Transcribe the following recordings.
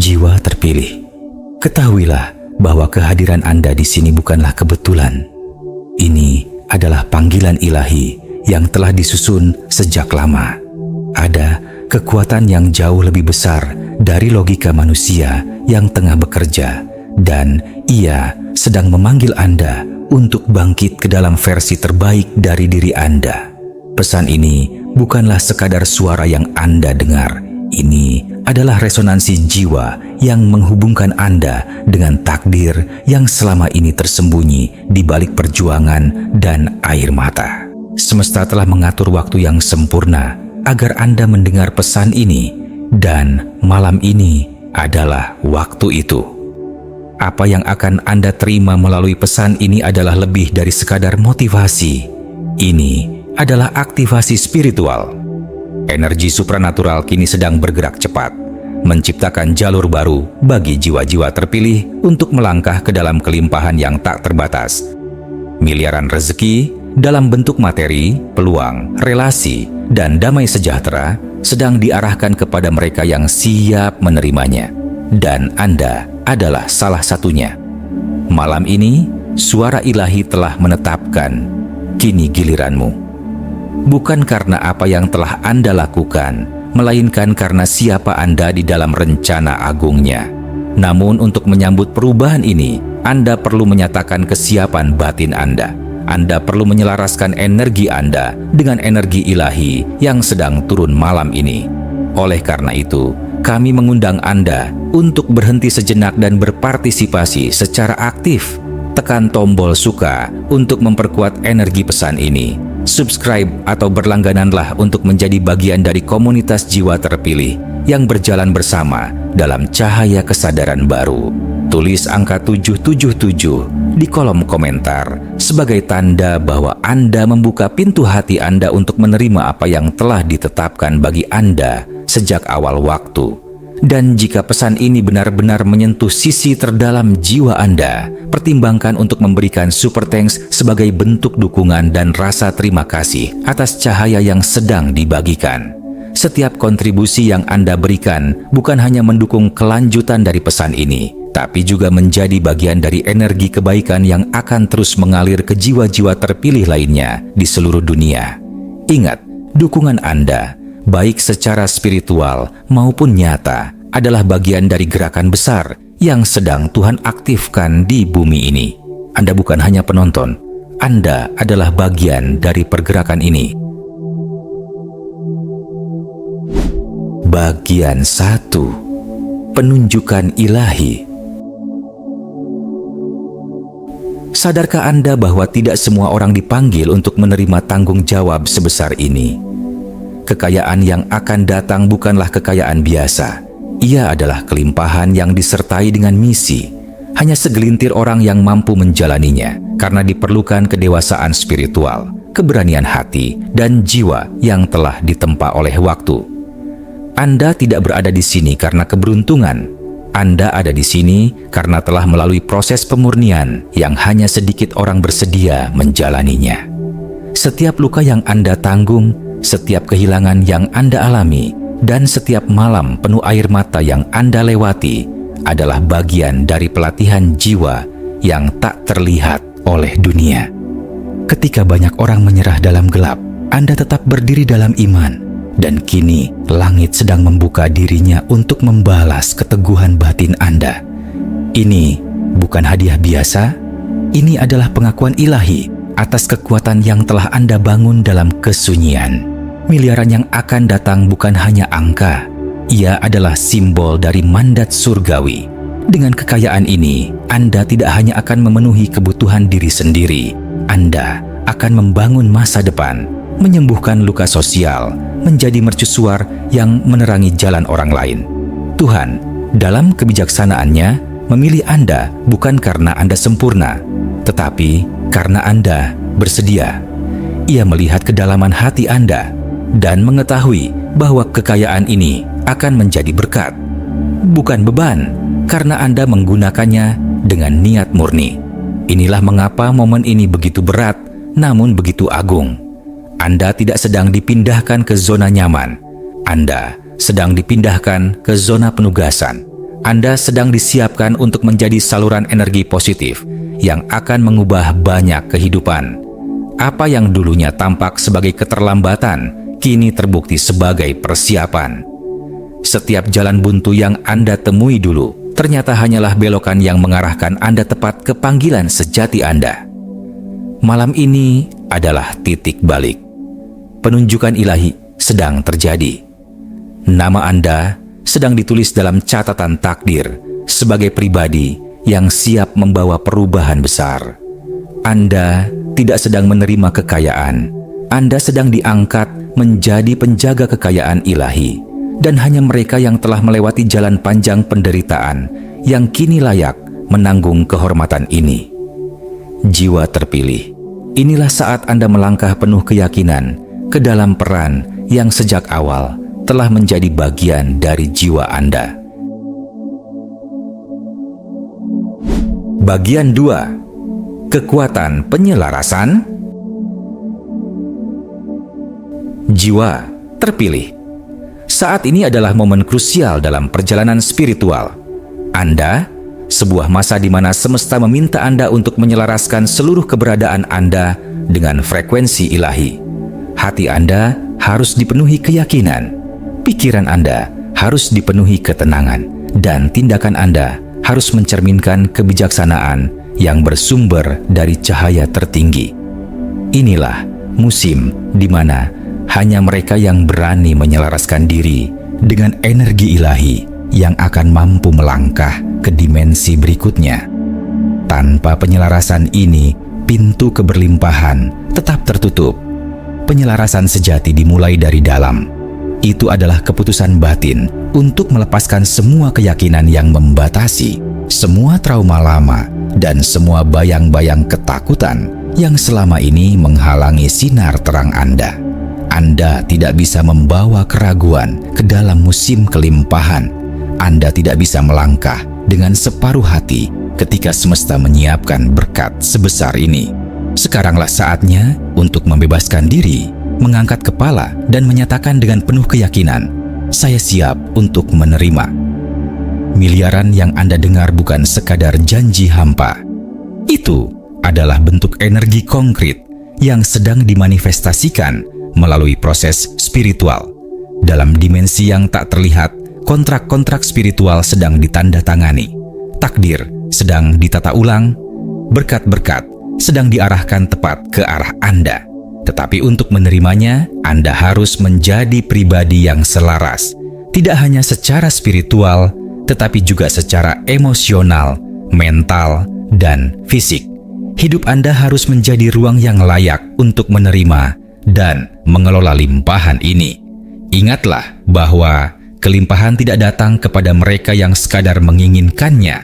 Jiwa terpilih, ketahuilah bahwa kehadiran Anda di sini bukanlah kebetulan. Ini adalah panggilan ilahi yang telah disusun sejak lama. Ada kekuatan yang jauh lebih besar dari logika manusia yang tengah bekerja, dan ia sedang memanggil Anda untuk bangkit ke dalam versi terbaik dari diri Anda. Pesan ini bukanlah sekadar suara yang Anda dengar. Ini adalah resonansi jiwa yang menghubungkan Anda dengan takdir yang selama ini tersembunyi di balik perjuangan dan air mata. Semesta telah mengatur waktu yang sempurna agar Anda mendengar pesan ini, dan malam ini adalah waktu itu. Apa yang akan Anda terima melalui pesan ini adalah lebih dari sekadar motivasi. Ini adalah aktivasi spiritual. Energi supranatural kini sedang bergerak cepat, menciptakan jalur baru bagi jiwa-jiwa terpilih untuk melangkah ke dalam kelimpahan yang tak terbatas. Miliaran rezeki dalam bentuk materi, peluang, relasi, dan damai sejahtera sedang diarahkan kepada mereka yang siap menerimanya. Dan Anda adalah salah satunya. Malam ini, suara ilahi telah menetapkan, kini giliranmu. Bukan karena apa yang telah Anda lakukan, melainkan karena siapa Anda di dalam rencana agungnya. Namun untuk menyambut perubahan ini, Anda perlu menyatakan kesiapan batin Anda. Anda perlu menyelaraskan energi Anda dengan energi ilahi yang sedang turun malam ini. Oleh karena itu, kami mengundang Anda untuk berhenti sejenak dan berpartisipasi secara aktif. Tekan tombol suka untuk memperkuat energi pesan ini. Subscribe atau berlanggananlah untuk menjadi bagian dari komunitas jiwa terpilih yang berjalan bersama dalam cahaya kesadaran baru. Tulis angka 777 di kolom komentar sebagai tanda bahwa Anda membuka pintu hati Anda untuk menerima apa yang telah ditetapkan bagi Anda sejak awal waktu. Dan jika pesan ini benar-benar menyentuh sisi terdalam jiwa Anda, pertimbangkan untuk memberikan super thanks sebagai bentuk dukungan dan rasa terima kasih atas cahaya yang sedang dibagikan. Setiap kontribusi yang Anda berikan bukan hanya mendukung kelanjutan dari pesan ini, tapi juga menjadi bagian dari energi kebaikan yang akan terus mengalir ke jiwa-jiwa terpilih lainnya di seluruh dunia. Ingat, dukungan Anda, baik secara spiritual maupun nyata, adalah bagian dari gerakan besar yang sedang Tuhan aktifkan di bumi ini. Anda bukan hanya penonton, Anda adalah bagian dari pergerakan ini. Bagian 1. Penunjukan ilahi. Sadarkah Anda bahwa tidak semua orang dipanggil untuk menerima tanggung jawab sebesar ini? Kekayaan yang akan datang bukanlah kekayaan biasa. Ia adalah kelimpahan yang disertai dengan misi. Hanya segelintir orang yang mampu menjalaninya karena diperlukan kedewasaan spiritual, keberanian hati, dan jiwa yang telah ditempa oleh waktu. Anda tidak berada di sini karena keberuntungan. Anda ada di sini karena telah melalui proses pemurnian yang hanya sedikit orang bersedia menjalaninya. Setiap luka yang Anda tanggung, setiap kehilangan yang Anda alami, dan setiap malam penuh air mata yang Anda lewati adalah bagian dari pelatihan jiwa yang tak terlihat oleh dunia. Ketika banyak orang menyerah dalam gelap, Anda tetap berdiri dalam iman, dan kini langit sedang membuka dirinya untuk membalas keteguhan batin Anda. Ini bukan hadiah biasa, ini adalah pengakuan ilahi atas kekuatan yang telah Anda bangun dalam kesunyian. Miliaran yang akan datang bukan hanya angka, ia adalah simbol dari mandat surgawi. Dengan kekayaan ini, Anda tidak hanya akan memenuhi kebutuhan diri sendiri, Anda akan membangun masa depan, menyembuhkan luka sosial, menjadi mercusuar yang menerangi jalan orang lain. Tuhan, dalam kebijaksanaannya, memilih Anda bukan karena Anda sempurna, tetapi karena Anda bersedia. Ia melihat kedalaman hati Anda dan mengetahui bahwa kekayaan ini akan menjadi berkat, bukan beban, karena Anda menggunakannya dengan niat murni. Inilah mengapa momen ini begitu berat, namun begitu agung. Anda tidak sedang dipindahkan ke zona nyaman. Anda sedang dipindahkan ke zona penugasan. Anda sedang disiapkan untuk menjadi saluran energi positif yang akan mengubah banyak kehidupan. Apa yang dulunya tampak sebagai keterlambatan, kini terbukti sebagai persiapan. Setiap jalan buntu yang Anda temui dulu, ternyata hanyalah belokan yang mengarahkan Anda tepat ke panggilan sejati Anda. Malam ini adalah titik balik. Penunjukan ilahi sedang terjadi. Nama Anda sedang ditulis dalam catatan takdir sebagai pribadi yang siap membawa perubahan besar. Anda tidak sedang menerima kekayaan. Anda sedang diangkat menjadi penjaga kekayaan ilahi. Dan hanya mereka yang telah melewati jalan panjang penderitaan yang kini layak menanggung kehormatan ini. Jiwa terpilih, inilah saat Anda melangkah penuh keyakinan ke dalam peran yang sejak awal telah menjadi bagian dari jiwa Anda. Bagian 2. Kekuatan penyelarasan. Jiwa terpilih. Saat ini adalah momen krusial dalam perjalanan spiritual. Anda, sebuah masa di mana semesta meminta Anda untuk menyelaraskan seluruh keberadaan Anda dengan frekuensi ilahi. Hati Anda harus dipenuhi keyakinan. Pikiran Anda harus dipenuhi ketenangan, dan tindakan Anda harus mencerminkan kebijaksanaan yang bersumber dari cahaya tertinggi. Inilah musim di mana hanya mereka yang berani menyelaraskan diri dengan energi ilahi yang akan mampu melangkah ke dimensi berikutnya. Tanpa penyelarasan ini, pintu keberlimpahan tetap tertutup. Penyelarasan sejati dimulai dari dalam. Itu adalah keputusan batin untuk melepaskan semua keyakinan yang membatasi, semua trauma lama, dan semua bayang-bayang ketakutan yang selama ini menghalangi sinar terang Anda. Anda tidak bisa membawa keraguan ke dalam musim kelimpahan. Anda tidak bisa melangkah dengan separuh hati ketika semesta menyiapkan berkat sebesar ini. Sekaranglah saatnya untuk membebaskan diri, mengangkat kepala, dan menyatakan dengan penuh keyakinan, "Saya siap untuk menerima." Miliaran yang Anda dengar bukan sekadar janji hampa. Itu adalah bentuk energi konkret yang sedang dimanifestasikan melalui proses spiritual. Dalam dimensi yang tak terlihat, kontrak-kontrak spiritual sedang ditandatangani. Takdir sedang ditata ulang. Berkat-berkat sedang diarahkan tepat ke arah Anda. Tetapi untuk menerimanya, Anda harus menjadi pribadi yang selaras. Tidak hanya secara spiritual, tetapi juga secara emosional, mental, dan fisik. Hidup Anda harus menjadi ruang yang layak untuk menerima dan mengelola limpahan ini. Ingatlah bahwa kelimpahan tidak datang kepada mereka yang sekadar menginginkannya,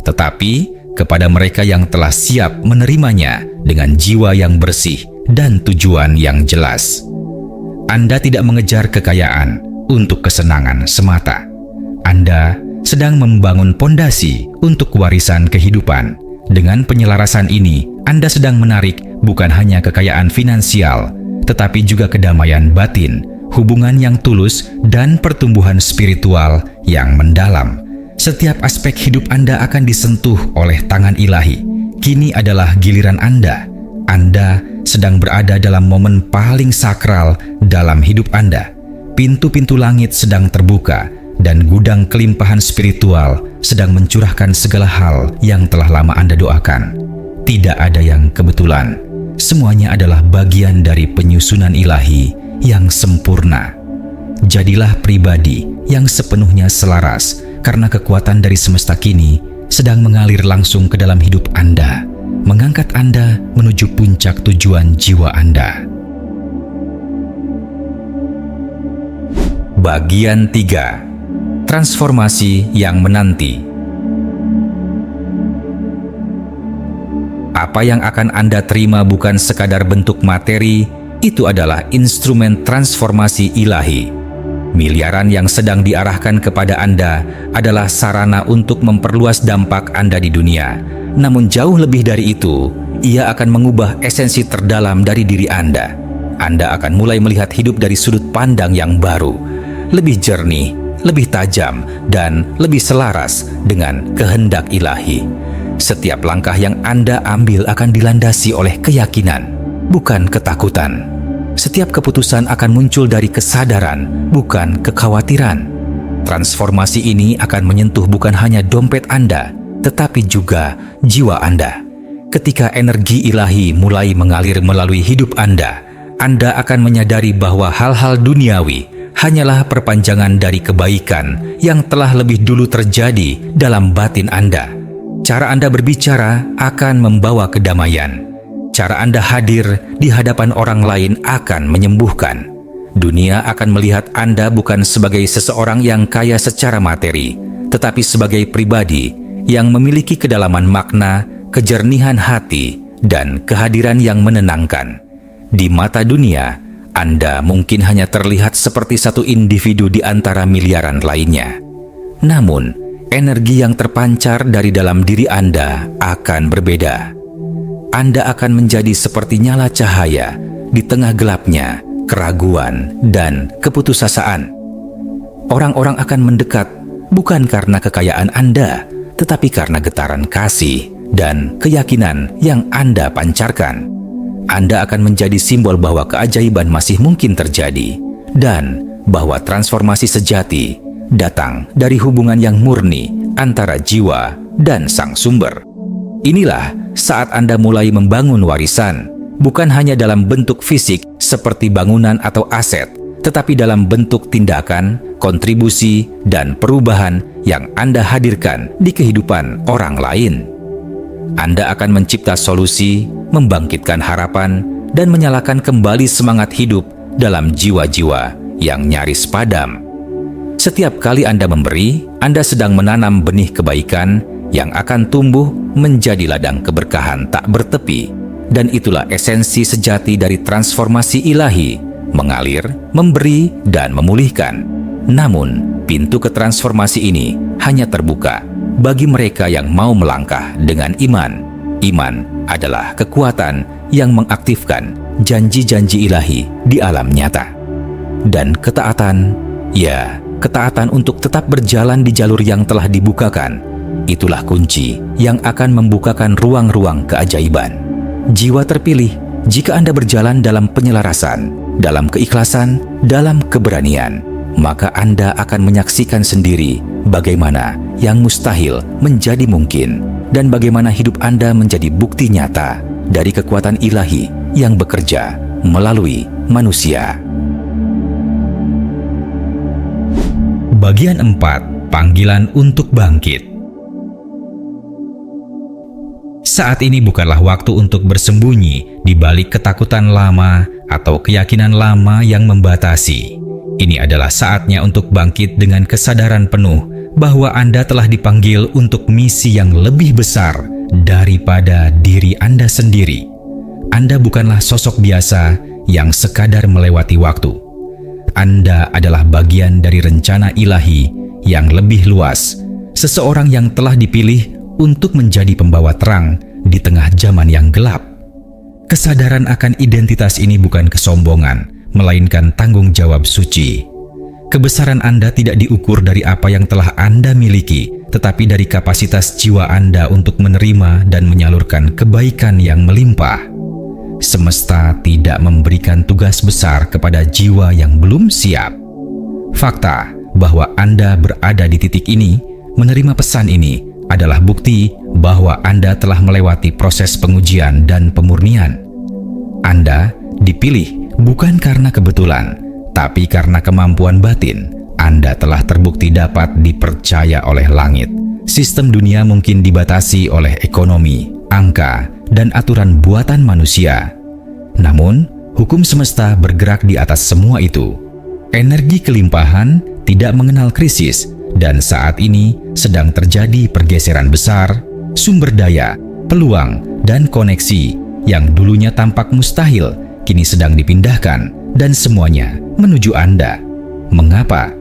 tetapi kepada mereka yang telah siap menerimanya dengan jiwa yang bersih dan tujuan yang jelas. Anda tidak mengejar kekayaan untuk kesenangan semata. Anda sedang membangun pondasi untuk warisan kehidupan. Dengan penyelarasan ini, Anda sedang menarik bukan hanya kekayaan finansial, tetapi juga kedamaian batin, hubungan yang tulus, dan pertumbuhan spiritual yang mendalam. Setiap aspek hidup Anda akan disentuh oleh tangan ilahi. Kini adalah giliran Anda. Anda sedang berada dalam momen paling sakral dalam hidup Anda. Pintu-pintu langit sedang terbuka, dan gudang kelimpahan spiritual sedang mencurahkan segala hal yang telah lama Anda doakan. Tidak ada yang kebetulan. Semuanya adalah bagian dari penyusunan ilahi yang sempurna. Jadilah pribadi yang sepenuhnya selaras, karena kekuatan dari semesta kini sedang mengalir langsung ke dalam hidup Anda, mengangkat Anda menuju puncak tujuan jiwa Anda. Bagian 3. Transformasi yang menanti. Apa yang akan Anda terima bukan sekadar bentuk materi, itu adalah instrumen transformasi ilahi. Miliaran yang sedang diarahkan kepada Anda adalah sarana untuk memperluas dampak Anda di dunia. Namun jauh lebih dari itu, ia akan mengubah esensi terdalam dari diri Anda. Anda akan mulai melihat hidup dari sudut pandang yang baru, lebih jernih, lebih tajam dan lebih selaras dengan kehendak ilahi. Setiap langkah yang Anda ambil akan dilandasi oleh keyakinan, bukan ketakutan. Setiap keputusan akan muncul dari kesadaran, bukan kekhawatiran. Transformasi ini akan menyentuh bukan hanya dompet Anda, tetapi juga jiwa Anda. Ketika energi ilahi mulai mengalir melalui hidup Anda akan menyadari bahwa hal-hal duniawi hanyalah perpanjangan dari kebaikan yang telah lebih dulu terjadi dalam batin Anda. Cara Anda berbicara akan membawa kedamaian. Cara Anda hadir di hadapan orang lain akan menyembuhkan. Dunia akan melihat Anda bukan sebagai seseorang yang kaya secara materi, tetapi sebagai pribadi yang memiliki kedalaman makna, kejernihan hati, dan kehadiran yang menenangkan. Di mata dunia, Anda mungkin hanya terlihat seperti satu individu di antara miliaran lainnya. Namun, energi yang terpancar dari dalam diri Anda akan berbeda. Anda akan menjadi seperti nyala cahaya di tengah gelapnya keraguan dan keputusasaan. Orang-orang akan mendekat bukan karena kekayaan Anda, tetapi karena getaran kasih dan keyakinan yang Anda pancarkan. Anda akan menjadi simbol bahwa keajaiban masih mungkin terjadi dan bahwa transformasi sejati datang dari hubungan yang murni antara jiwa dan sang sumber. Inilah saat Anda mulai membangun warisan, bukan hanya dalam bentuk fisik seperti bangunan atau aset, tetapi dalam bentuk tindakan, kontribusi, dan perubahan yang Anda hadirkan di kehidupan orang lain. Anda akan mencipta solusi, membangkitkan harapan, dan menyalakan kembali semangat hidup dalam jiwa-jiwa yang nyaris padam. Setiap kali Anda memberi, Anda sedang menanam benih kebaikan yang akan tumbuh menjadi ladang keberkahan tak bertepi. Dan itulah esensi sejati dari transformasi ilahi, mengalir, memberi, dan memulihkan. Namun, pintu ke transformasi ini hanya terbuka bagi mereka yang mau melangkah dengan iman. Iman adalah kekuatan yang mengaktifkan janji-janji ilahi di alam nyata. Dan ketaatan, ya, ketaatan untuk tetap berjalan di jalur yang telah dibukakan, itulah kunci yang akan membukakan ruang-ruang keajaiban. Jiwa terpilih jika Anda berjalan dalam penyelarasan, dalam keikhlasan, dalam keberanian, maka Anda akan menyaksikan sendiri bagaimana yang mustahil menjadi mungkin dan bagaimana hidup Anda menjadi bukti nyata dari kekuatan ilahi yang bekerja melalui manusia. Bagian 4. Panggilan untuk bangkit. Saat ini bukanlah waktu untuk bersembunyi di balik ketakutan lama atau keyakinan lama yang membatasi. Ini adalah saatnya untuk bangkit dengan kesadaran penuh bahwa Anda telah dipanggil untuk misi yang lebih besar daripada diri Anda sendiri. Anda bukanlah sosok biasa yang sekadar melewati waktu. Anda adalah bagian dari rencana ilahi yang lebih luas, seseorang yang telah dipilih untuk menjadi pembawa terang di tengah zaman yang gelap. Kesadaran akan identitas ini bukan kesombongan, melainkan tanggung jawab suci. Kebesaran Anda tidak diukur dari apa yang telah Anda miliki, tetapi dari kapasitas jiwa Anda untuk menerima dan menyalurkan kebaikan yang melimpah. Semesta tidak memberikan tugas besar kepada jiwa yang belum siap. Fakta bahwa Anda berada di titik ini, menerima pesan ini, adalah bukti bahwa Anda telah melewati proses pengujian dan pemurnian. Anda dipilih bukan karena kebetulan, tapi karena kemampuan batin. Anda telah terbukti dapat dipercaya oleh langit. Sistem dunia mungkin dibatasi oleh ekonomi, angka, dan aturan buatan manusia. Namun, hukum semesta bergerak di atas semua itu. Energi kelimpahan tidak mengenal krisis, dan saat ini sedang terjadi pergeseran besar, sumber daya, peluang, dan koneksi yang dulunya tampak mustahil kini sedang dipindahkan dan semuanya menuju Anda. Mengapa?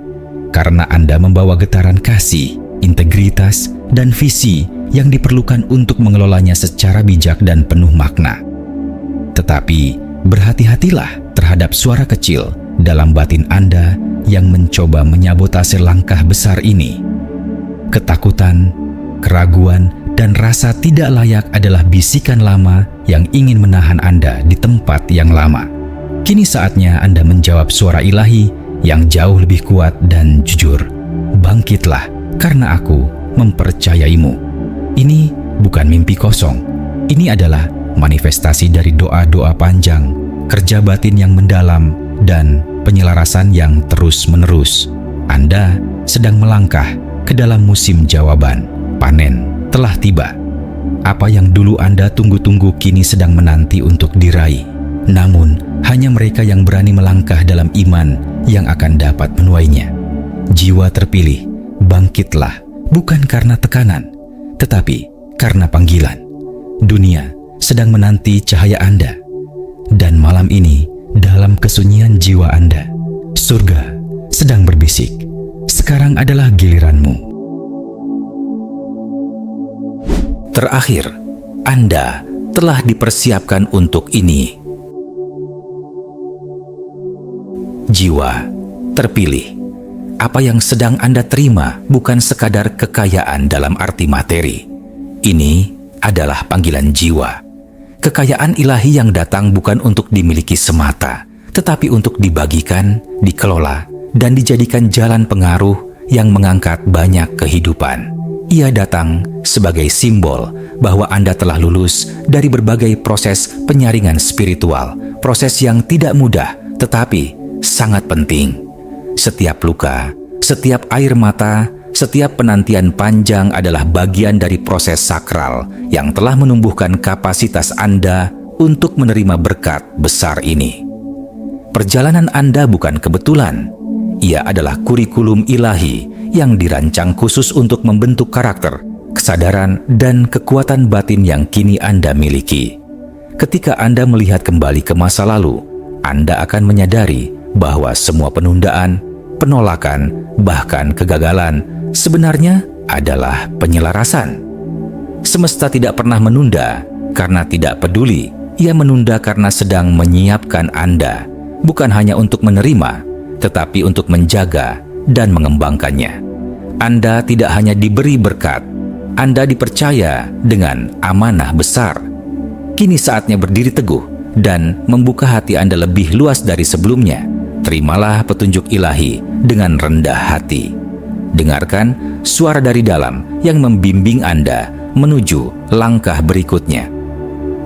Karena Anda membawa getaran kasih, integritas, dan visi yang diperlukan untuk mengelolanya secara bijak dan penuh makna. Tetapi berhati-hatilah terhadap suara kecil dalam batin Anda yang mencoba menyabotase langkah besar ini? Ketakutan, keraguan, dan rasa tidak layak adalah bisikan lama yang ingin menahan Anda di tempat yang lama. Kini saatnya Anda menjawab suara ilahi yang jauh lebih kuat dan jujur. Bangkitlah, karena aku mempercayaimu. Ini bukan mimpi kosong. Ini adalah manifestasi dari doa-doa panjang, kerja batin yang mendalam, dan penyelarasan yang terus-menerus. Anda sedang melangkah ke dalam musim jawaban. Panen telah tiba. Apa yang dulu Anda tunggu-tunggu kini sedang menanti untuk diraih. Namun, hanya mereka yang berani melangkah dalam iman yang akan dapat menuainya. Jiwa terpilih, bangkitlah, bukan karena tekanan, tetapi karena panggilan. Dunia sedang menanti cahaya Anda. Dan malam ini, dalam kesunyian jiwa Anda, surga sedang berbisik, sekarang adalah giliranmu. Terakhir, Anda telah dipersiapkan untuk ini. Jiwa terpilih. Apa yang sedang Anda terima bukan sekadar kekayaan dalam arti materi. Ini adalah panggilan jiwa. Kekayaan ilahi yang datang bukan untuk dimiliki semata, tetapi untuk dibagikan, dikelola, dan dijadikan jalan pengaruh yang mengangkat banyak kehidupan. Ia datang sebagai simbol bahwa Anda telah lulus dari berbagai proses penyaringan spiritual, proses yang tidak mudah tetapi sangat penting. Setiap luka, setiap air mata, setiap penantian panjang adalah bagian dari proses sakral yang telah menumbuhkan kapasitas Anda untuk menerima berkat besar ini. Perjalanan Anda bukan kebetulan. Ia adalah kurikulum ilahi yang dirancang khusus untuk membentuk karakter, kesadaran, dan kekuatan batin yang kini Anda miliki. Ketika Anda melihat kembali ke masa lalu, Anda akan menyadari bahwa semua penundaan, penolakan, bahkan kegagalan sebenarnya adalah penyelarasan. Semesta tidak pernah menunda karena tidak peduli. Ia menunda karena sedang menyiapkan Anda, bukan hanya untuk menerima, tetapi untuk menjaga dan mengembangkannya. Anda tidak hanya diberi berkat, Anda dipercaya dengan amanah besar. Kini saatnya berdiri teguh dan membuka hati Anda lebih luas dari sebelumnya. Terimalah petunjuk ilahi dengan rendah hati. Dengarkan suara dari dalam yang membimbing Anda menuju langkah berikutnya.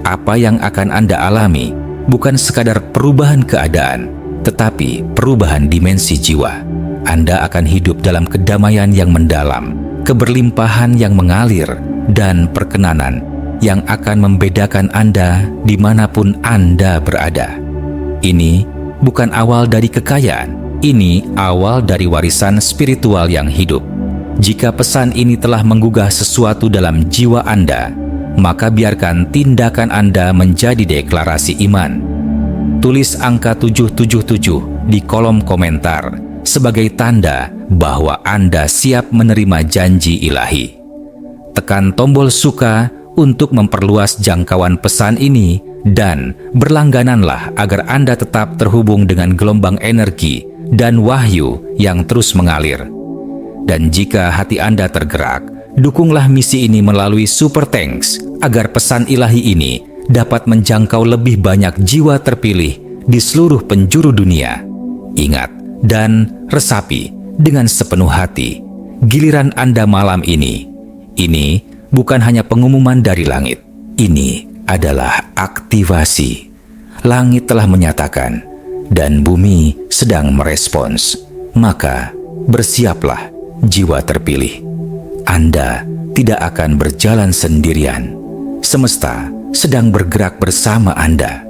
Apa yang akan Anda alami bukan sekadar perubahan keadaan, tetapi perubahan dimensi jiwa. Anda akan hidup dalam kedamaian yang mendalam, keberlimpahan yang mengalir, dan perkenanan yang akan membedakan Anda dimanapun Anda berada. Ini bukan awal dari kekayaan, ini awal dari warisan spiritual yang hidup. Jika pesan ini telah menggugah sesuatu dalam jiwa Anda, maka biarkan tindakan Anda menjadi deklarasi iman. Tulis angka 777 di kolom komentar sebagai tanda bahwa Anda siap menerima janji ilahi. Tekan tombol suka untuk memperluas jangkauan pesan ini dan berlanggananlah agar Anda tetap terhubung dengan gelombang energi dan wahyu yang terus mengalir. Dan jika hati Anda tergerak, dukunglah misi ini melalui Super Thanks agar pesan ilahi ini dapat menjangkau lebih banyak jiwa terpilih di seluruh penjuru dunia. Ingat dan resapi dengan sepenuh hati, giliran Anda malam ini. Ini bukan hanya pengumuman dari langit. Ini adalah aktivasi. Langit telah menyatakan dan bumi sedang merespons. Maka bersiaplah jiwa terpilih. Anda tidak akan berjalan sendirian. Semesta sedang bergerak bersama Anda.